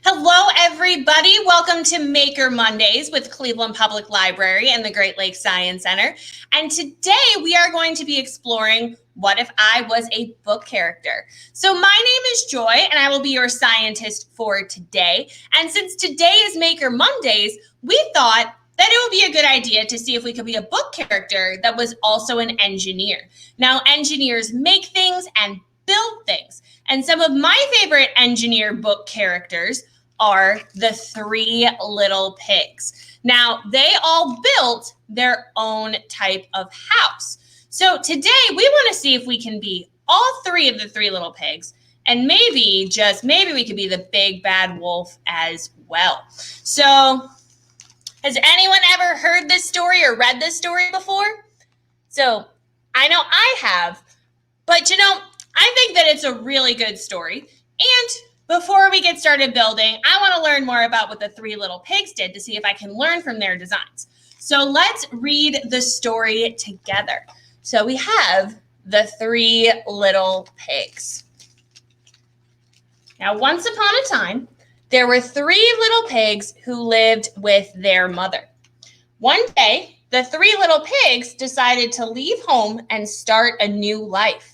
Hello, everybody. Welcome to Maker Mondays with Cleveland Public Library and the Great Lakes Science Center. And today we are going to be exploring what if I was a book character. So my name is Joy, and I will be your scientist for today. And since today is Maker Mondays, we thought that it would be a good idea to see if we could be a book character that was also an engineer. Now, engineers make things and build things. And some of my favorite engineer book characters are the Three Little Pigs. Now, they all built their own type of house. So today we want to see if we can be all three of the Three Little Pigs, and maybe, just maybe, we could be the big bad wolf as well. So has anyone ever heard this story or read this story before? So I know I have, but I think that it's a really good story. And before we get started building, I want to learn more about what the Three Little Pigs did to see if I can learn from their designs. So let's read the story together. So we have the Three Little Pigs. Now, once upon a time, there were three little pigs who lived with their mother. One day, the three little pigs decided to leave home and start a new life.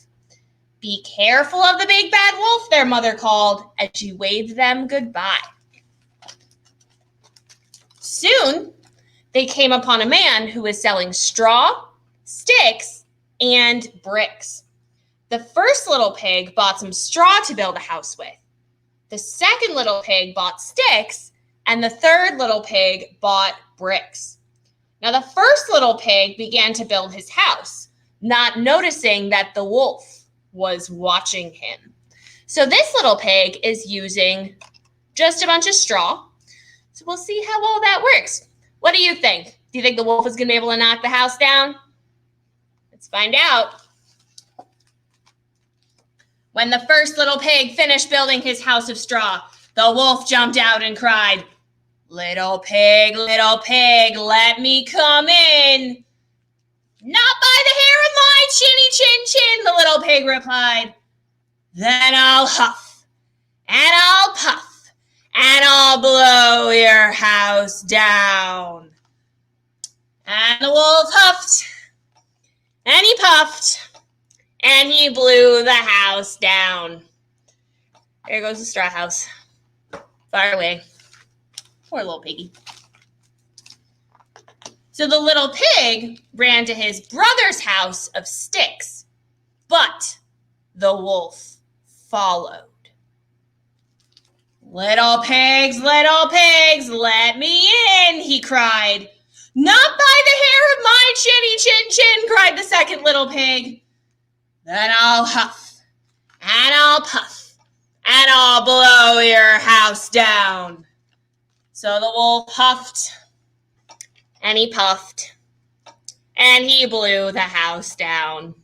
Be careful of the big bad wolf, their mother called as she waved them goodbye. Soon, they came upon a man who was selling straw, sticks, and bricks. The first little pig bought some straw to build a house with. The second little pig bought sticks, and the third little pig bought bricks. Now, the first little pig began to build his house, not noticing that the wolf was watching him. So this little pig is using just a bunch of straw. So we'll see how well that works. What do you think? Do you think the wolf is going to be able to knock the house down? Let's find out. When the first little pig finished building his house of straw, the wolf jumped out and cried, little pig, let me come in." "Not by the hair of my chinny chin chin," the little pig replied. "Then I'll huff, and I'll puff, and I'll blow your house down." And the wolf huffed, and he puffed, and he blew the house down. There goes the straw house. Far away. Poor little piggy. So the little pig ran to his brother's house of sticks, but the wolf followed. Little pigs, let me in," he cried. "Not by the hair of my chinny chin chin," cried the second little pig. "Then I'll huff, and I'll puff, and I'll blow your house down." So the wolf huffed, and he puffed, and he blew the house down.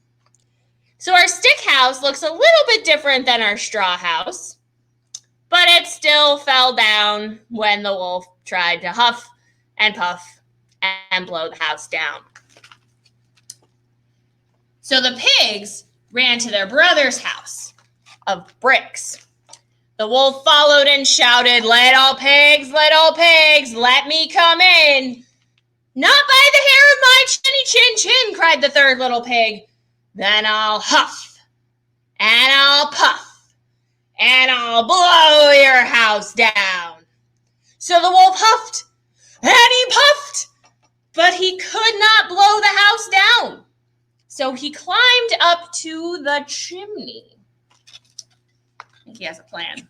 So our stick house looks a little bit different than our straw house, but it still fell down when the wolf tried to huff and puff and blow the house down. So the pigs ran to their brother's house of bricks. The wolf followed and shouted, little pigs, let me come in." "Not by the hair of my chinny chin chin," cried the third little pig. "Then I'll huff, and I'll puff, and I'll blow your house down." So the wolf huffed, and he puffed, but he could not blow the house down. So he climbed up to the chimney. I think he has a plan.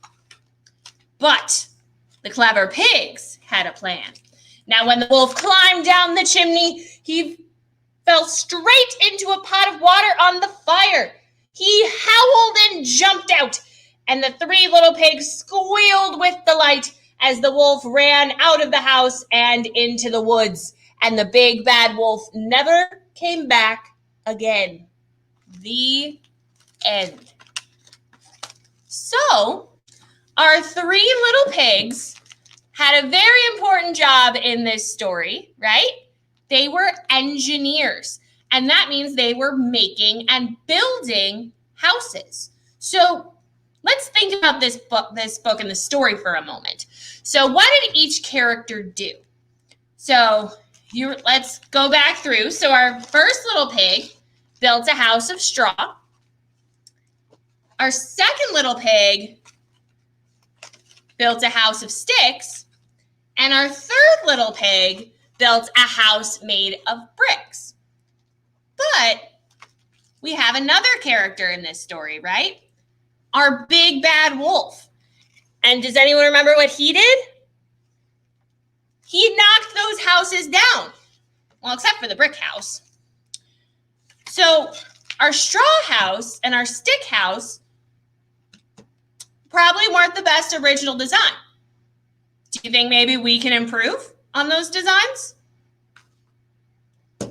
But the clever pigs had a plan. Now, when the wolf climbed down the chimney, he fell straight into a pot of water on the fire. He howled and jumped out, and the three little pigs squealed with delight as the wolf ran out of the house and into the woods, and the big bad wolf never came back again. The end. So, our three little pigs had a very important job in this story, right? They were engineers, and that means they were making and building houses. So let's think about this book and the story for a moment. So what did each character do? So let's go back through. So our first little pig built a house of straw. Our second little pig built a house of sticks. And our third little pig built a house made of bricks. But we have another character in this story, right? Our big bad wolf. And does anyone remember what he did? He knocked those houses down. Well, except for the brick house. So our straw house and our stick house probably weren't the best original design. Do you think maybe we can improve on those designs?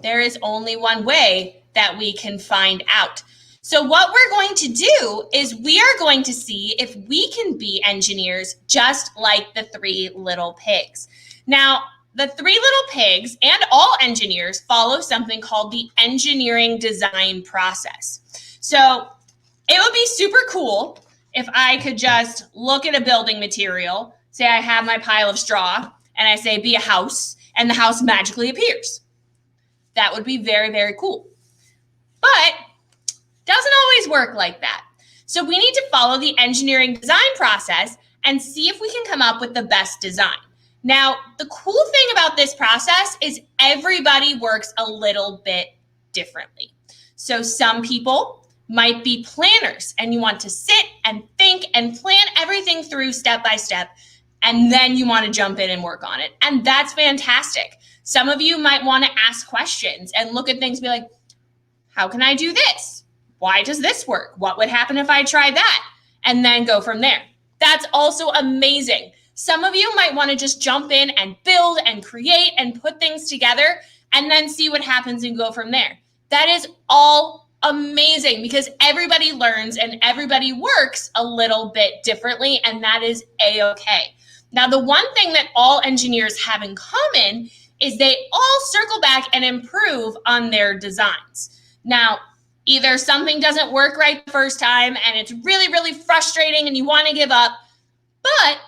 There is only one way that we can find out. So what we're going to do is we are going to see if we can be engineers just like the three little pigs. Now, the three little pigs and all engineers follow something called the engineering design process. So it would be super cool if I could just look at a building material, say I have my pile of straw, and I say be a house, and the house magically appears. That would be very, very cool. But doesn't always work like that. So we need to follow the engineering design process and see if we can come up with the best design. Now, the cool thing about this process is everybody works a little bit differently. So some people might be planners and you want to sit and think and plan everything through step by step, and then you want to jump in and work on it. And that's fantastic. Some of you might want to ask questions and look at things and be like, how can I do this? Why does this work? What would happen if I try that? And then go from there. That's also amazing. Some of you might want to just jump in and build and create and put things together and then see what happens and go from there. That is all amazing because everybody learns and everybody works a little bit differently, and that is a-okay. Now, the one thing that all engineers have in common is they all circle back and improve on their designs. Now, either something doesn't work right the first time and it's really, really frustrating and you want to give up, but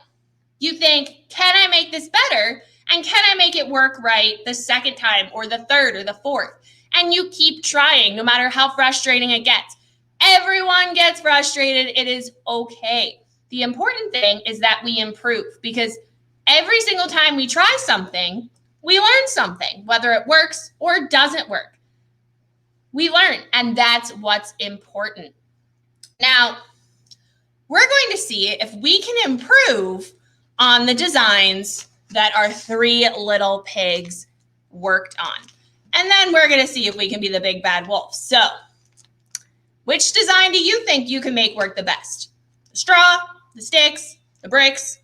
you think, can I make this better? And can I make it work right the second time or the third or the fourth? And you keep trying no matter how frustrating it gets. Everyone gets frustrated. It is okay. The important thing is that we improve because every single time we try something, we learn something, whether it works or doesn't work. We learn, and that's what's important. Now, we're going to see if we can improve on the designs that our three little pigs worked on. And then we're going to see if we can be the big bad wolf. So, which design do you think you can make work the best? The straw, the sticks, the bricks?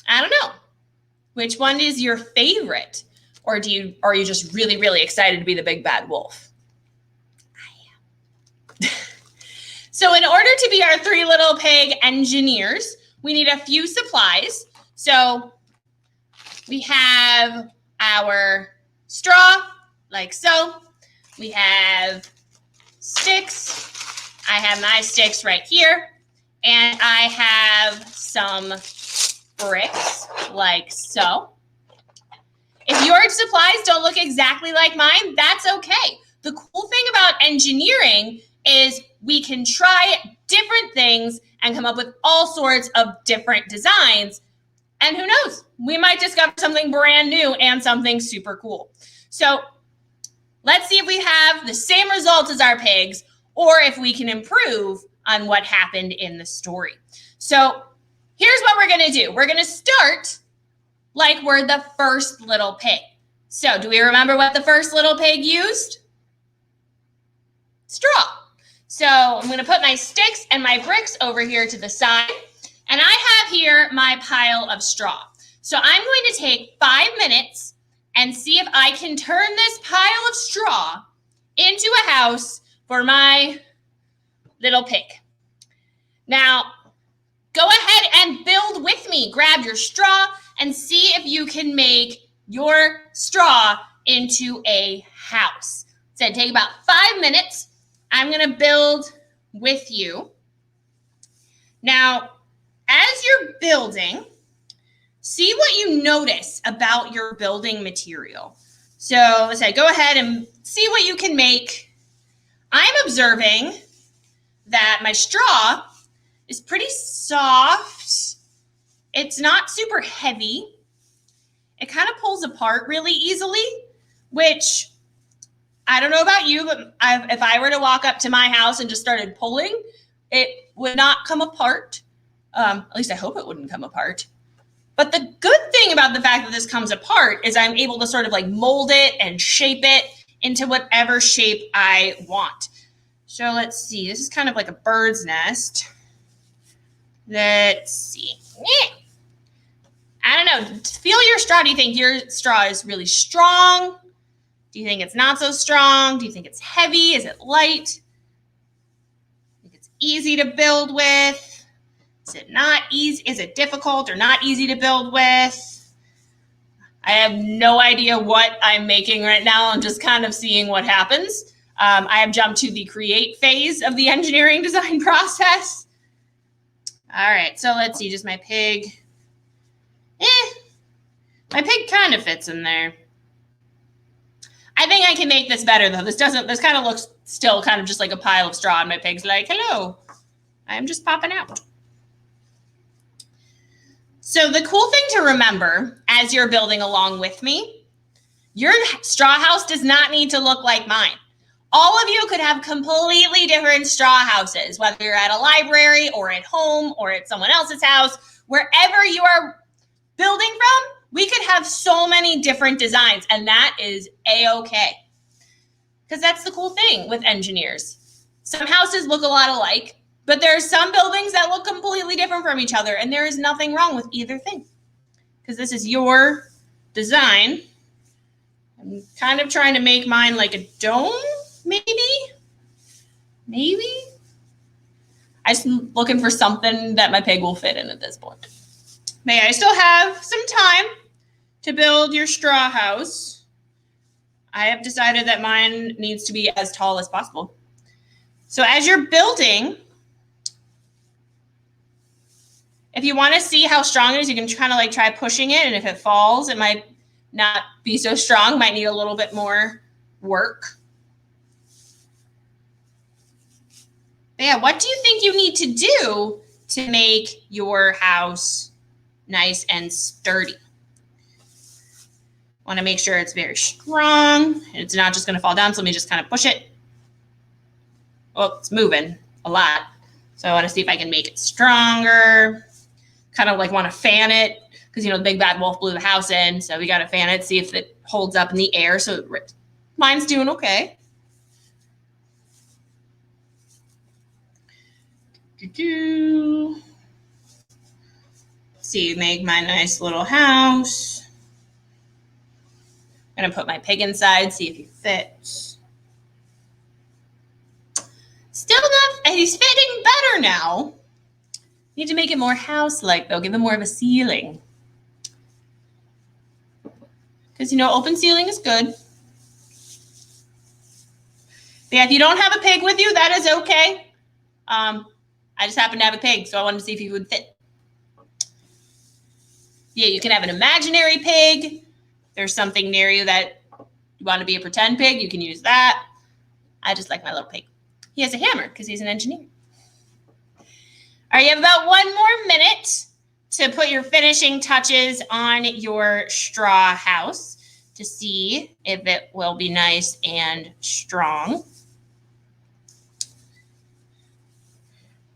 I don't know. Which one is your favorite? Or are you just really, really excited to be the big bad wolf? I am. So in order to be our three little pig engineers, we need a few supplies. So we have our straw, like so. We have sticks. I have my sticks right here. And I have some bricks, like so. If your supplies don't look exactly like mine, that's okay. The cool thing about engineering is we can try different things and come up with all sorts of different designs. And who knows, we might discover something brand new and something super cool. So let's see if we have the same results as our pigs or if we can improve on what happened in the story. So here's what we're going to do. We're going to start like we're the first little pig. So do we remember what the first little pig used? Straw. So I'm going to put my sticks and my bricks over here to the side. And I have here my pile of straw. So I'm going to take 5 minutes and see if I can turn this pile of straw into a house for my little pig. Now, go ahead and build with me. Grab your straw and see if you can make your straw into a house. So take about 5 minutes. I'm going to build with you. Now, as you're building, see what you notice about your building material. So let's say go ahead and see what you can make. I'm observing that my straw is pretty soft. It's not super heavy. It kind of pulls apart really easily, which I don't know about you, but if I were to walk up to my house and just started pulling, it would not come apart. At least I hope it wouldn't come apart. But the good thing about the fact that this comes apart is I'm able to sort of like mold it and shape it into whatever shape I want. So let's see. This is kind of like a bird's nest. Let's see. I don't know. Feel your straw. Do you think your straw is really strong? Do you think it's not so strong? Do you think it's heavy? Is it light? Do you think it's easy to build with? Is it not easy? Is it difficult or not easy to build with? I have no idea what I'm making right now. I'm just kind of seeing what happens. I have jumped to the create phase of the engineering design process. All right, so let's see, just my pig. My pig kind of fits in there. I think I can make this better though. This kind of looks still kind of just like a pile of straw, and my pig's like, hello, I'm just popping out. So the cool thing to remember as you're building along with me, your straw house does not need to look like mine. All of you could have completely different straw houses, whether you're at a library or at home or at someone else's house, wherever you are building from, we could have so many different designs, and that is a-okay. Because that's the cool thing with engineers. Some houses look a lot alike, but there are some buildings that look completely different from each other, and there is nothing wrong with either thing. Because this is your design. I'm kind of trying to make mine like a dome, maybe? I'm just looking for something that my pig will fit in at this point. May I still have some time to build your straw house? I have decided that mine needs to be as tall as possible. So as you're building, if you want to see how strong it is, you can kind of like try pushing it. And if it falls, it might not be so strong, might need a little bit more work. But yeah, what do you think you need to do to make your house nice and sturdy? Want to make sure it's very strong. It's not just going to fall down, so let me just kind of push it. Oh, it's moving a lot. So I want to see if I can make it stronger. Kind of like want to fan it because, the big bad wolf blew the house in. So we got to fan it, see if it holds up in the air. So mine's doing okay. See, make my nice little house. I'm going to put my pig inside, see if he fits. Still not, and he's fitting better now. Need to make it more house-like, though. Give him more of a ceiling. Because, open ceiling is good. But yeah, if you don't have a pig with you, that is okay. I just happen to have a pig, so I wanted to see if he would fit. Yeah, you can have an imaginary pig. There's something near you that you want to be a pretend pig, you can use that. I just like my little pig. He has a hammer because he's an engineer. All right, you have about 1 more minute to put your finishing touches on your straw house to see if it will be nice and strong.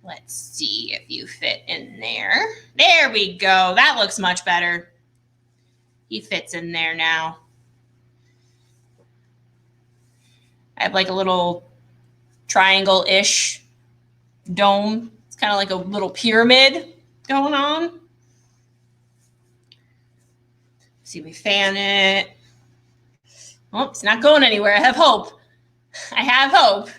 Let's see if you fit in there. There we go. That looks much better. He fits in there now. I have like a little triangle-ish dome. It's kind of like a little pyramid going on. See, we fan it. Oh, it's not going anywhere. I have hope. I have hope.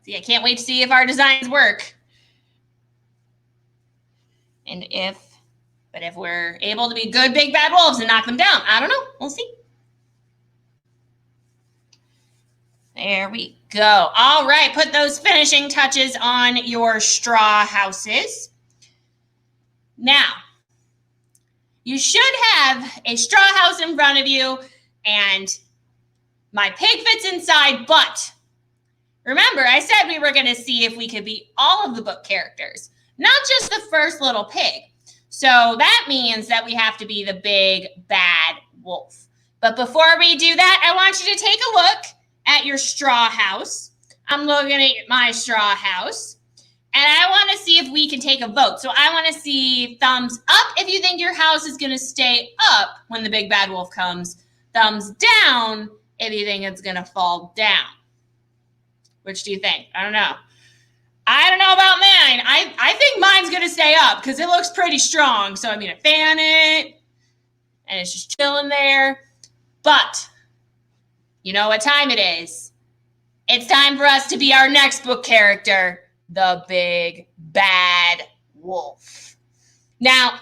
See, I can't wait to see if our designs work. And if we're able to be good big bad wolves and knock them down. I don't know. We'll see. There we go. All right, put those finishing touches on your straw houses. Now, you should have a straw house in front of you, and my pig fits inside, but remember, I said we were going to see if we could beat all of the book characters, not just the first little pig. So that means that we have to be the big bad wolf. But before we do that, I want you to take a look at your straw house. I'm looking at my straw house, and I want to see if we can take a vote. So I want to see thumbs up if you think your house is going to stay up when the big bad wolf comes. Thumbs down if you think it's going to fall down. Which do you think? I don't know. I don't know about mine. I think mine's going to stay up because it looks pretty strong. So I'm going to fan it, and it's just chilling there. But you know what time it is? It's time for us to be our next book character, the big bad wolf. Now,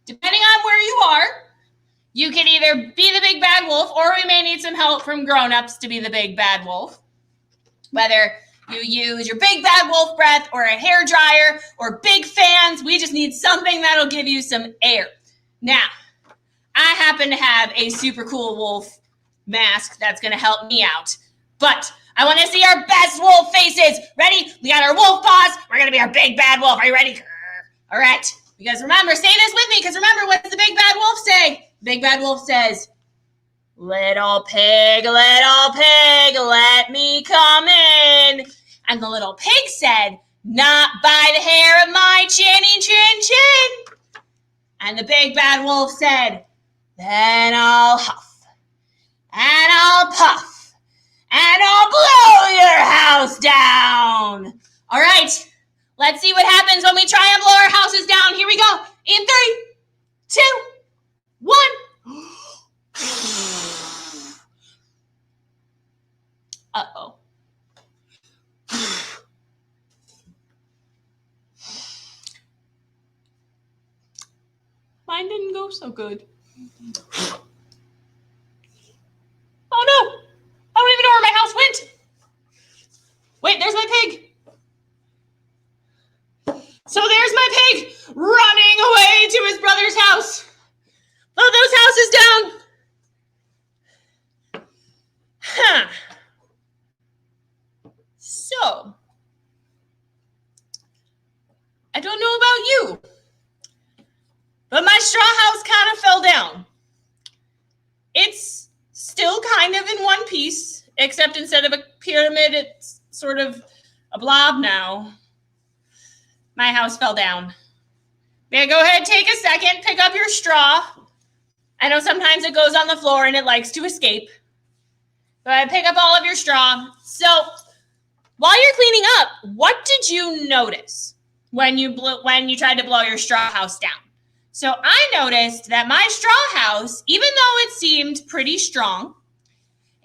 depending on where you are, you can either be the big bad wolf, or we may need some help from grown-ups to be the big bad wolf. Whether you use your big bad wolf breath or a hair dryer or big fans, we just need something that'll give you some air. Now, I happen to have a super cool wolf mask that's going to help me out. But I want to see our best wolf faces. Ready? We got our wolf paws. We're going to be our big bad wolf. Are you ready? All right. You guys remember, say this with me, because remember, what does the big bad wolf say? Big bad wolf says, little pig, let me come in. And the little pig said, not by the hair of my chinny chin chin. And the big bad wolf said, then I'll huff, and I'll puff, and I'll blow your house down. All right, let's see what happens when we try and blow our houses down. Here we go. In 3, 2, 1. Uh-oh. Mine didn't go so good. Oh no! I don't even know where my house went. Wait, there's my pig. So there's my pig running away to his brother's house. Blow those houses down. Huh. So, I don't know about you, but my straw house kind of fell down. It's still kind of in one piece, except instead of a pyramid, it's sort of a blob now. My house fell down. May I go ahead, take a second, pick up your straw. I know sometimes it goes on the floor and it likes to escape. But I pick up all of your straw. So while you're cleaning up, what did you notice when you tried to blow your straw house down? So I noticed that my straw house, even though it seemed pretty strong,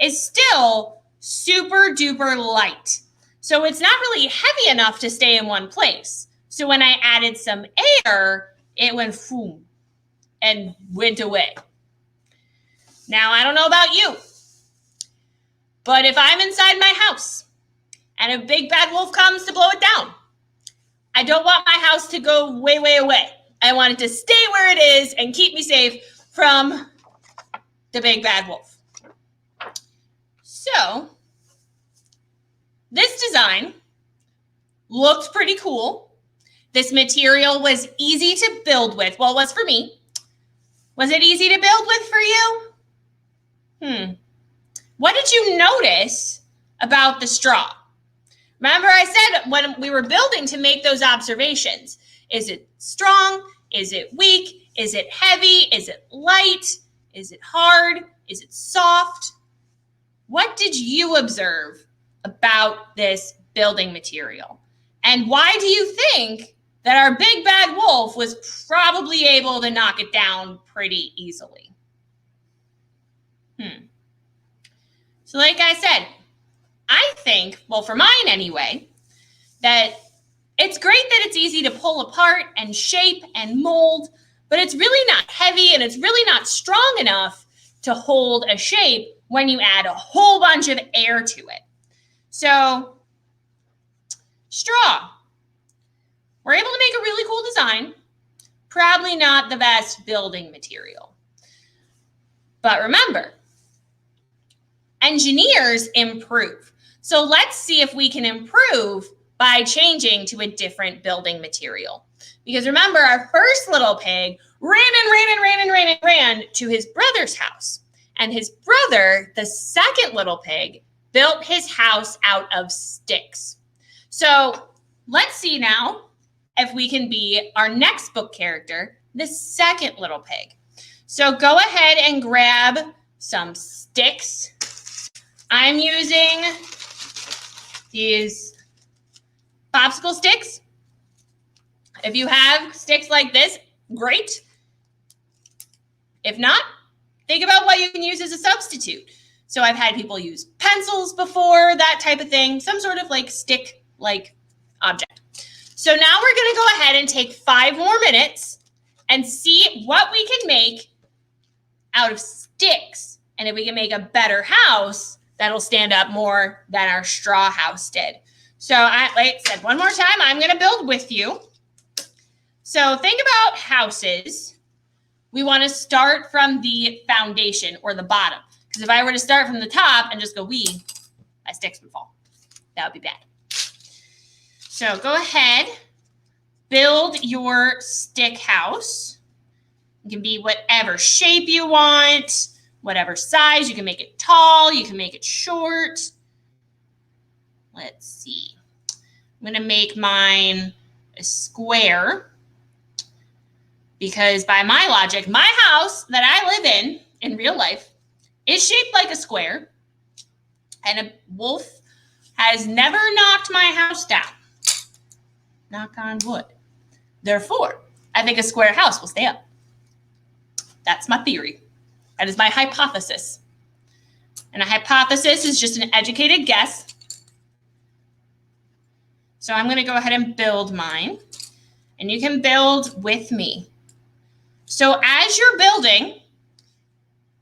is still super duper light. So it's not really heavy enough to stay in one place. So when I added some air, it went boom and went away. Now, I don't know about you, but if I'm inside my house and a big bad wolf comes to blow it down, I don't want my house to go way, way away. I want it to stay where it is and keep me safe from the big bad wolf. So, this design looked pretty cool. This material was easy to build with. Well, it was for me. Was it easy to build with for you? What did you notice about the straw? Remember I said when we were building to make those observations. Is it strong? Is it weak? Is it heavy? Is it light? Is it hard? Is it soft? What did you observe about this building material? And why do you think that our big bad wolf was probably able to knock it down pretty easily? So like I said, I think, well, for mine anyway, that it's great that it's easy to pull apart and shape and mold, but it's really not heavy and it's really not strong enough to hold a shape when you add a whole bunch of air to it. So straw. We're able to make a really cool design. Probably not the best building material. But remember, engineers improve. So let's see if we can improve by changing to a different building material. Because remember, our first little pig ran to his brother's house. And his brother, the second little pig, built his house out of sticks. So let's see now if we can be our next book character, the second little pig. So go ahead and grab some sticks. I'm using these popsicle sticks. If you have sticks like this, great. If not, think about what you can use as a substitute. So I've had people use pencils before, that type of thing, some sort of like stick-like object. So now we're going to go ahead and take 5 more minutes and see what we can make out of sticks. And if we can make a better house, that'll stand up more than our straw house did. So like I said, one more time, I'm going to build with you. So think about houses. We want to start from the foundation or the bottom. Because if I were to start from the top and just go wee, my sticks would fall. That would be bad. So go ahead, build your stick house. It can be whatever shape you want, whatever size. You can make it tall, you can make it short. Let's see. I'm going to make mine a square because by my logic, my house that I live in real life, is shaped like a square, and a wolf has never knocked my house down. Knock on wood. Therefore, I think a square house will stay up. That's my theory. That is my hypothesis. And a hypothesis is just an educated guess. So I'm going to go ahead and build mine, and you can build with me. So as you're building,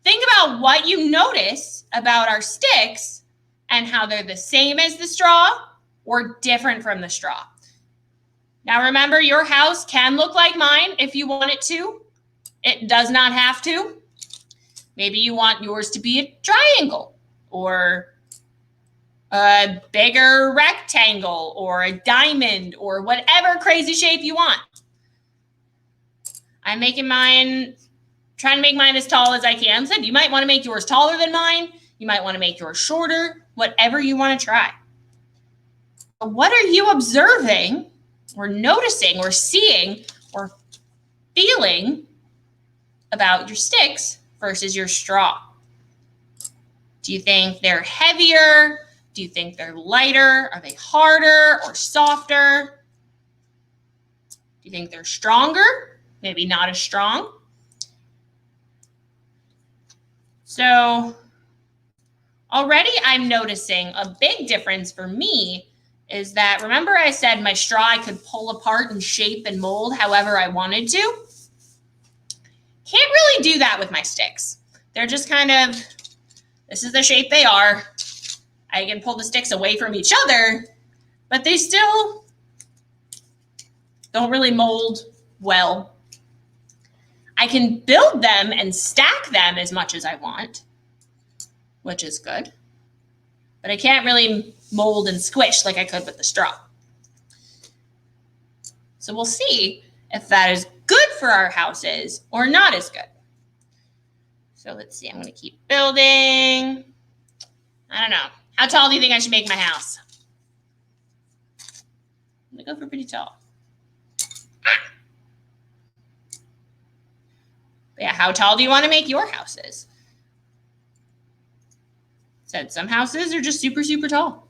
think about what you notice about our sticks and how they're the same as the straw or different from the straw. Now remember, your house can look like mine if you want it to. It does not have to. Maybe you want yours to be a triangle or a bigger rectangle or a diamond or whatever crazy shape you want. I'm making mine, trying to make mine as tall as I can. So you might want to make yours taller than mine. You might want to make yours shorter, whatever you want to try. But what are you observing or noticing or seeing or feeling about your sticks versus your straw? Do you think they're heavier? Do you think they're lighter? Are they harder or softer? Do you think they're stronger? Maybe not as strong. So already I'm noticing a big difference for me is that, remember I said my straw I could pull apart and shape and mold however I wanted to? Can't really do that with my sticks. They're just kind of, this is the shape they are. I can pull the sticks away from each other, but they still don't really mold well. I can build them and stack them as much as I want, which is good. But I can't really mold and squish like I could with the straw. So we'll see if that is good for our houses or not as good. So let's see, I'm going to keep building. I don't know. How tall do you think I should make my house? I'm going to go for pretty tall. But yeah, how tall do you want to make your houses? Said some houses are just super, super tall.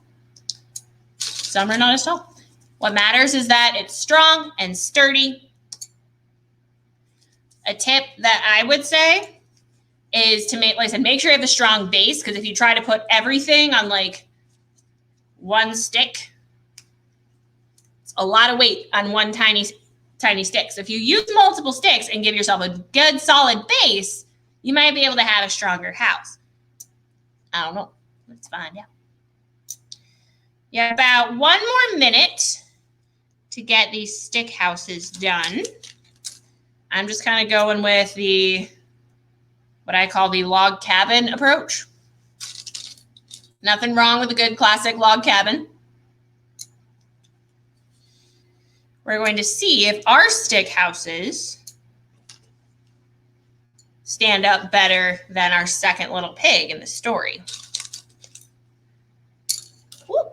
Some are not as tall. What matters is that it's strong and sturdy. A tip that I would say is to make, like I said, make sure you have a strong base, because if you try to put everything on like one stick, it's a lot of weight on one tiny stick. So if you use multiple sticks and give yourself a good solid base, you might be able to have a stronger house. I don't know. Let's find out. Yeah, about 1 more minute to get these stick houses done. I'm just kind of going with what I call the log cabin approach. Nothing wrong with a good classic log cabin. We're going to see if our stick houses stand up better than our second little pig in the story. Woo.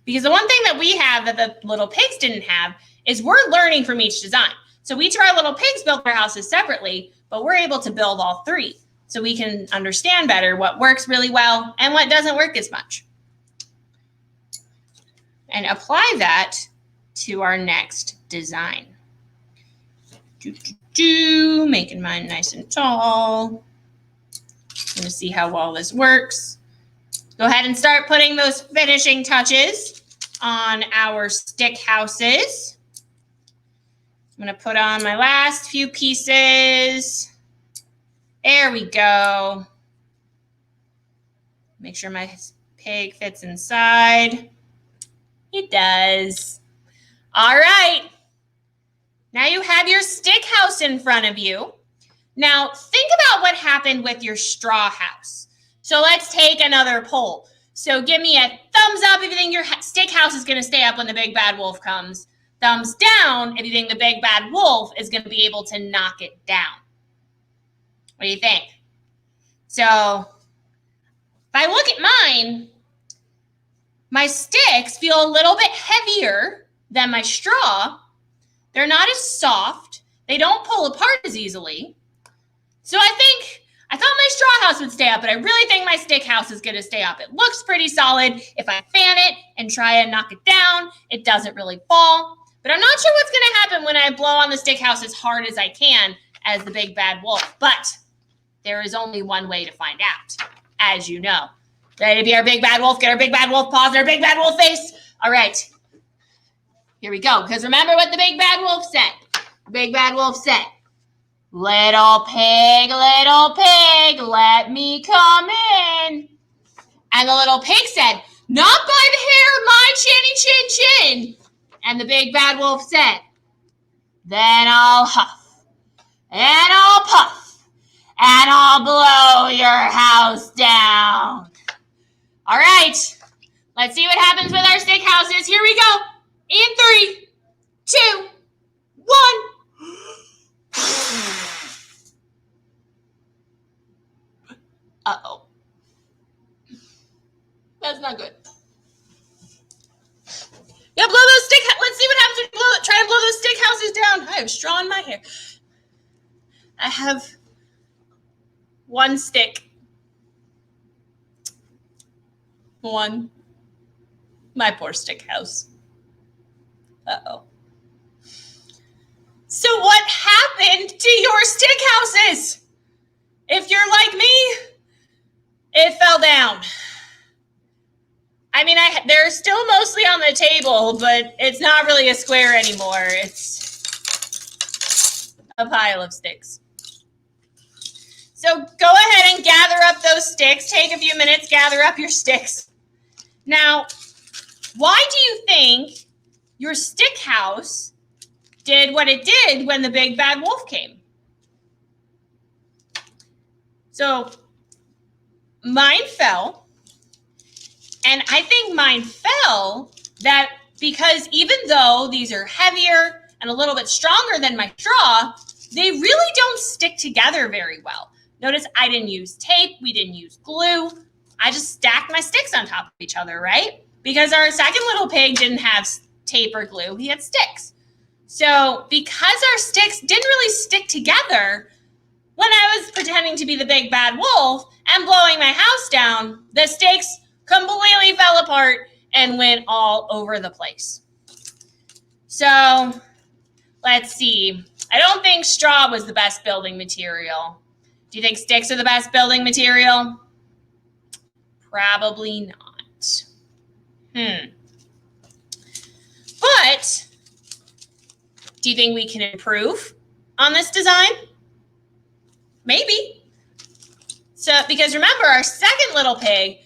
Because the one thing that we have that the little pigs didn't have is we're learning from each design. So each of our little pigs built their houses separately, but we're able to build all three. So we can understand better what works really well and what doesn't work as much. And apply that to our next design. Making mine nice and tall. I'm going to see how well this works. Go ahead and start putting those finishing touches on our stick houses. I'm going to put on my last few pieces. There we go. Make sure my pig fits inside. It does. All right. Now you have your stick house in front of you. Now think about what happened with your straw house. So let's take another poll. So give me a thumbs up if you think your stick house is going to stay up when the big bad wolf comes. Thumbs down if you think the big bad wolf is going to be able to knock it down. What do you think? So if I look at mine, my sticks feel a little bit heavier than my straw. They're not as soft. They don't pull apart as easily. So I thought my straw house would stay up, but I really think my stick house is going to stay up. It looks pretty solid. If I fan it and try and knock it down, it doesn't really fall. But I'm not sure what's going to happen when I blow on the stick house as hard as I can as the big bad wolf. But there is only one way to find out, as you know. Ready to be our big bad wolf? Get our big bad wolf paws and our big bad wolf face. All right. Here we go. Because remember what the big bad wolf said. The big bad wolf said, little pig, let me come in. And the little pig said, not by the hair of my chinny chin chin. And the big bad wolf said, then I'll huff and I'll puff and I'll blow your house down. All right, let's see what happens with our stick houses. Here we go. In 3, 2, 1. Uh-oh. That's not good. Yeah, blow those stick. Let's see what happens when you try and blow those stick houses down. I have straw in my hair. I have one stick. One. My poor stick house. Uh-oh. So what happened to your stick houses? If you're like me, it fell down. I mean, they're still mostly on the table, but it's not really a square anymore. It's a pile of sticks. So go ahead and gather up those sticks. Take a few minutes, gather up your sticks. Now, why do you think your stick house did what it did when the big bad wolf came? So mine fell. And I think mine fell that because even though these are heavier and a little bit stronger than my straw, they really don't stick together very well. Notice I didn't use tape. We didn't use glue. I just stacked my sticks on top of each other, right? Because our second little pig didn't have tape or glue. He had sticks. So because our sticks didn't really stick together, when I was pretending to be the big bad wolf and blowing my house down, the sticks completely fell apart and went all over the place. So let's see. I don't think straw was the best building material. Do you think sticks are the best building material? Probably not. But do you think we can improve on this design? Maybe. So, because remember, our second little pig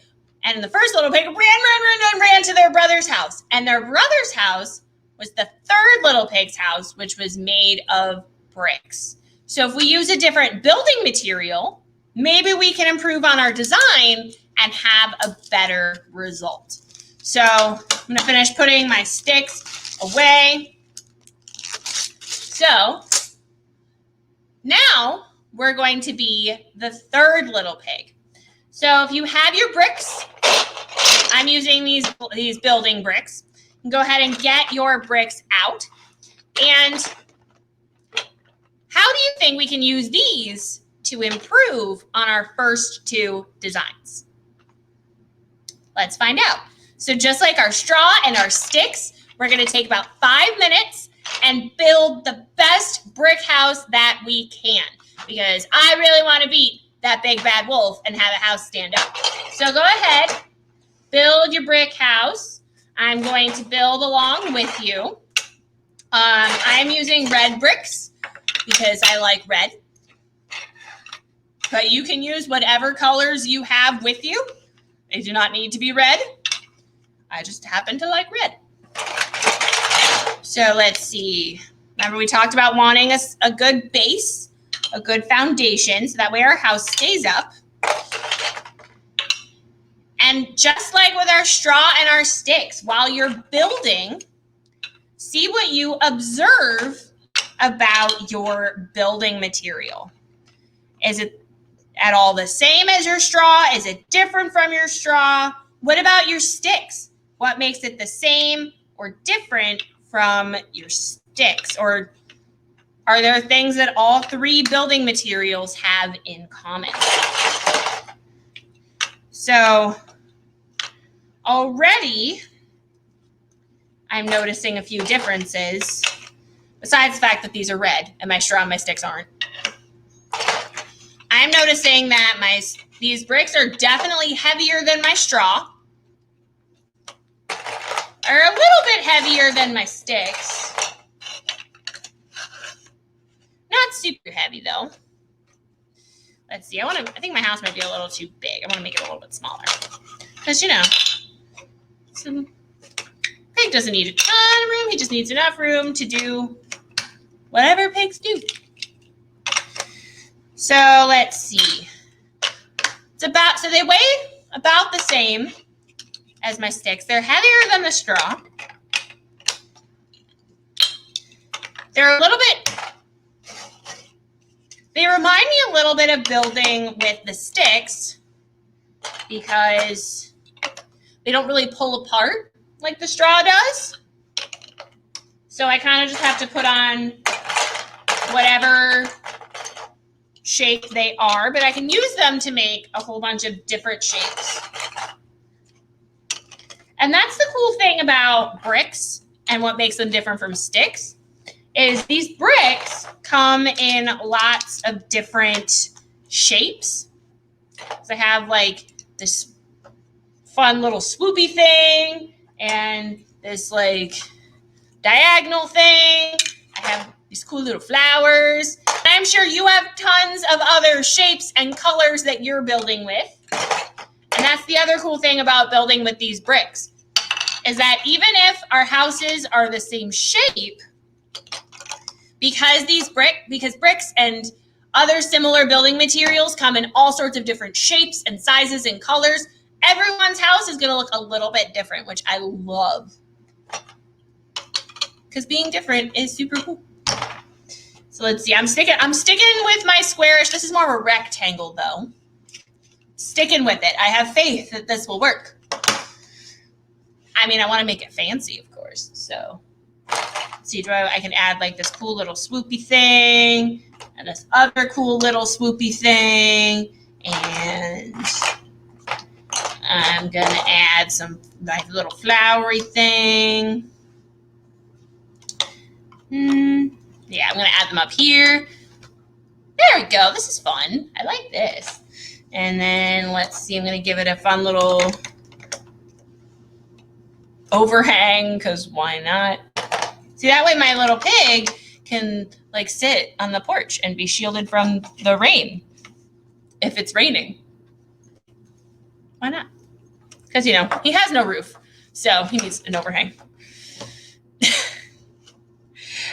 and the first little pig ran to their brother's house. And their brother's house was the third little pig's house, which was made of bricks. So if we use a different building material, maybe we can improve on our design and have a better result. So I'm going to finish putting my sticks away. So now we're going to be the third little pig. So if you have your bricks, I'm using these building bricks. Go ahead and get your bricks out. And how do you think we can use these to improve on our first two designs? Let's find out. So just like our straw and our sticks, we're going to take about 5 minutes and build the best brick house that we can, because I really want to beat that big bad wolf and have a house stand up. So go ahead, build your brick house. I'm going to build along with you. I'm using red bricks because I like red. But you can use whatever colors you have with you. They do not need to be red. I just happen to like red. So let's see. Remember, we talked about wanting a good base, a good foundation, so that way our house stays up. And just like with our straw and our sticks, while you're building, see what you observe about your building material. Is it at all the same as your straw? Is it different from your straw? What about your sticks? What makes it the same or different from your sticks? Or are there things that all three building materials have in common? So already I'm noticing a few differences, besides the fact that these are red and my straw and my sticks aren't. I'm noticing that these bricks are definitely heavier than my straw, are a little bit heavier than my sticks. Not super heavy though. Let's see, I think my house might be a little too big. I want to make it a little bit smaller. Because, you know, pig doesn't need a ton of room. He just needs enough room to do whatever pigs do. So let's see. So they weigh about the same as my sticks. They're heavier than the straw. They're a little bit, they remind me a little bit of building with the sticks because they don't really pull apart like the straw does. So I kind of just have to put on whatever shape they are, but I can use them to make a whole bunch of different shapes. And that's the cool thing about bricks and what makes them different from sticks is these bricks come in lots of different shapes. So I have like this fun little swoopy thing and this like diagonal thing. I have these cool little flowers. And I'm sure you have tons of other shapes and colors that you're building with. And that's the other cool thing about building with these bricks is that even if our houses are the same shape, because bricks and other similar building materials come in all sorts of different shapes and sizes and colors, everyone's house is going to look a little bit different, which I love. Because being different is super cool. So let's see. I'm sticking with my squarish. This is more of a rectangle, though. Sticking with it. I have faith that this will work. I mean, I want to make it fancy, of course. So, see, I can add like this cool little swoopy thing and this other cool little swoopy thing. And I'm going to add some like little flowery thing. Yeah, I'm going to add them up here. There we go. This is fun. I like this. And then let's see. I'm going to give it a fun little overhang because why not? See, that way my little pig can like sit on the porch and be shielded from the rain if it's raining. Why not? Because, you know, he has no roof, so he needs an overhang.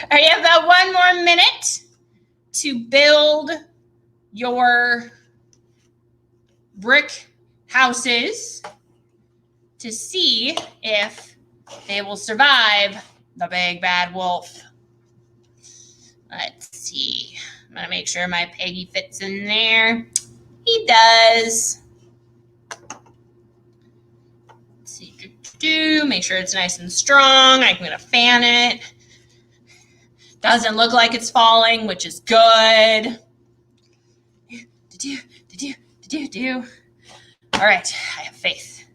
All right, you have about 1 more minute to build your brick houses to see if they will survive the big bad wolf. Let's see. I'm going to make sure my piggy fits in there. He does. Let's see. Make sure it's nice and strong. I'm going to fan it. Doesn't look like it's falling, which is good. All right, I have faith.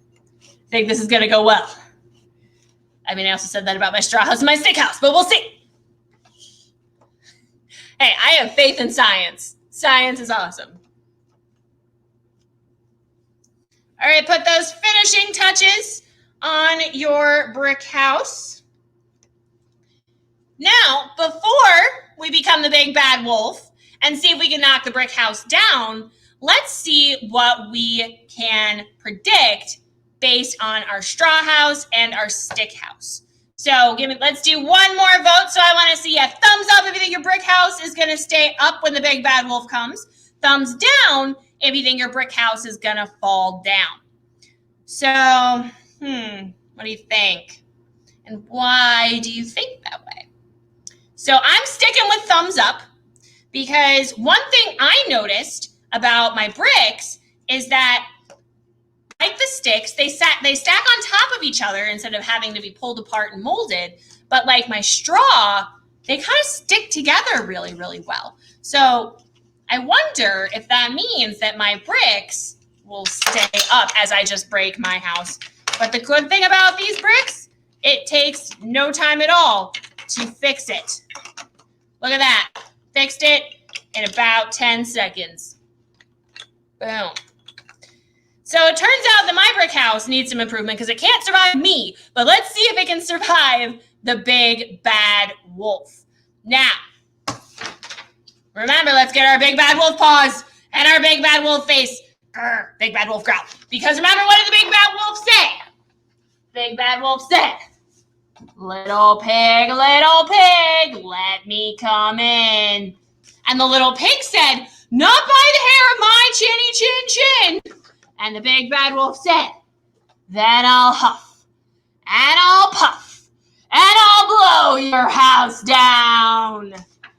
I think this is going to go well. I mean, I also said that about my straw house and my stick house, but we'll see. Hey, I have faith in science. Science is awesome. All right, put those finishing touches on your brick house. Now, before we become the big bad wolf and see if we can knock the brick house down, let's see what we can predict based on our straw house and our stick house. So let's do 1 more vote. So I want to see a thumbs up if you think your brick house is going to stay up when the big bad wolf comes. Thumbs down if you think your brick house is going to fall down. So, what do you think? And why do you think that way? So I'm sticking with thumbs up because one thing I noticed about my bricks is that, like the sticks, they stack on top of each other instead of having to be pulled apart and molded. But like my straw, they kind of stick together really, really well. So I wonder if that means that my bricks will stay up as I just break my house. But the good thing about these bricks, it takes no time at all to fix it. Look at that. Fixed it in about 10 seconds. Boom. So it turns out that my brick house needs some improvement because it can't survive me. But let's see if it can survive the big bad wolf. Now, remember, let's get our big bad wolf paws and our big bad wolf face. Grr, big bad wolf growl. Because remember, what did the big bad wolf say? Big bad wolf said, little pig, let me come in. And the little pig said, not by the hair of my chinny chin chin. And the big bad wolf said, then I'll huff, and I'll puff, and I'll blow your house down.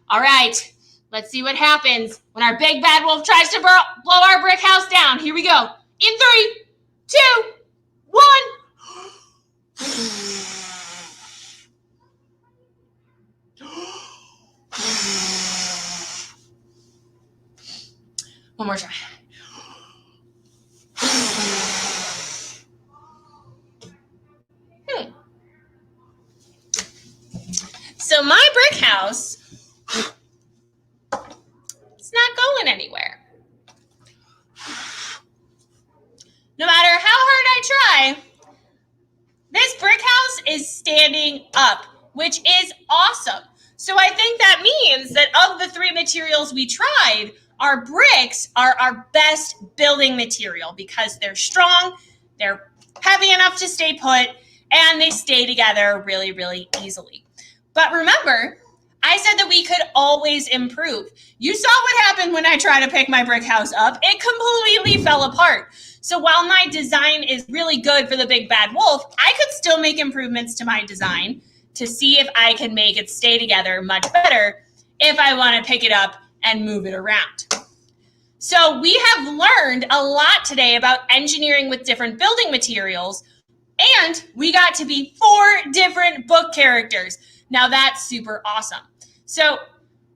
All right, let's see what happens when our big bad wolf tries to blow our brick house down. Here we go. In 3, 2, 1. One more try. So my brick house, it's not going anywhere. No matter how hard I try, this brick house is standing up, which is awesome. So I think that means that of the 3 materials we tried, our bricks are our best building material because they're strong, they're heavy enough to stay put, and they stay together really, really easily. But remember, I said that we could always improve. You saw what happened when I tried to pick my brick house up. It completely fell apart. So while my design is really good for the big bad wolf, I could still make improvements to my design to see if I can make it stay together much better if I want to pick it up and move it around. So we have learned a lot today about engineering with different building materials, and we got to be 4 different book characters. Now that's super awesome. So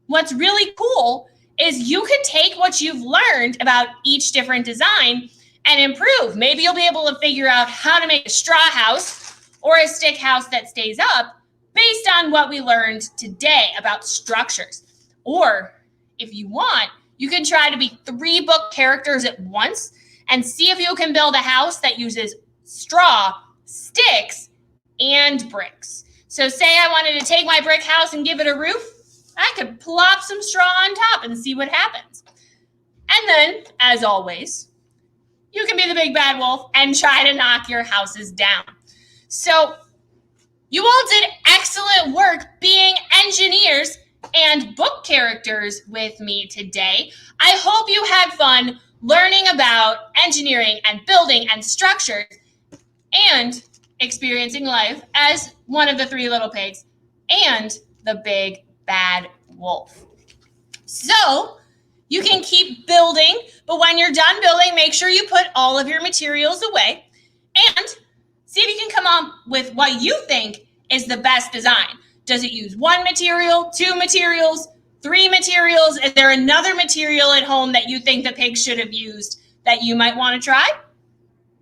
what's really cool is you could take what you've learned about each different design and improve. Maybe you'll be able to figure out how to make a straw house or a stick house that stays up based on what we learned today about structures. Or if you want, you can try to be 3 book characters at once and see if you can build a house that uses straw, sticks, and bricks. So say I wanted to take my brick house and give it a roof, I could plop some straw on top and see what happens. And then, as always, you can be the big bad wolf and try to knock your houses down. So you all did excellent work being engineers and book characters with me today. I hope you had fun learning about engineering and building and structures and experiencing life as one of the three little pigs and the big bad wolf. So you can keep building, but when you're done building, make sure you put all of your materials away and see if you can come up with what you think is the best design. Does it use one material, two materials, three materials? Is there another material at home that you think the pig should have used that you might want to try?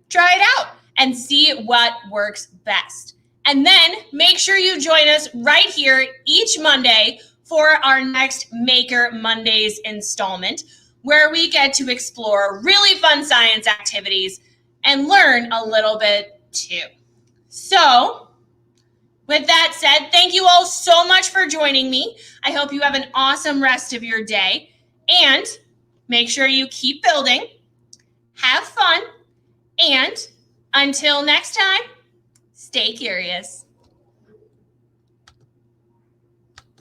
Try it out and see what works best. And then make sure you join us right here each Monday for our next Maker Mondays installment, where we get to explore really fun science activities and learn a little bit too. So, with that said, thank you all so much for joining me. I hope you have an awesome rest of your day, and make sure you keep building, have fun, and until next time, stay curious.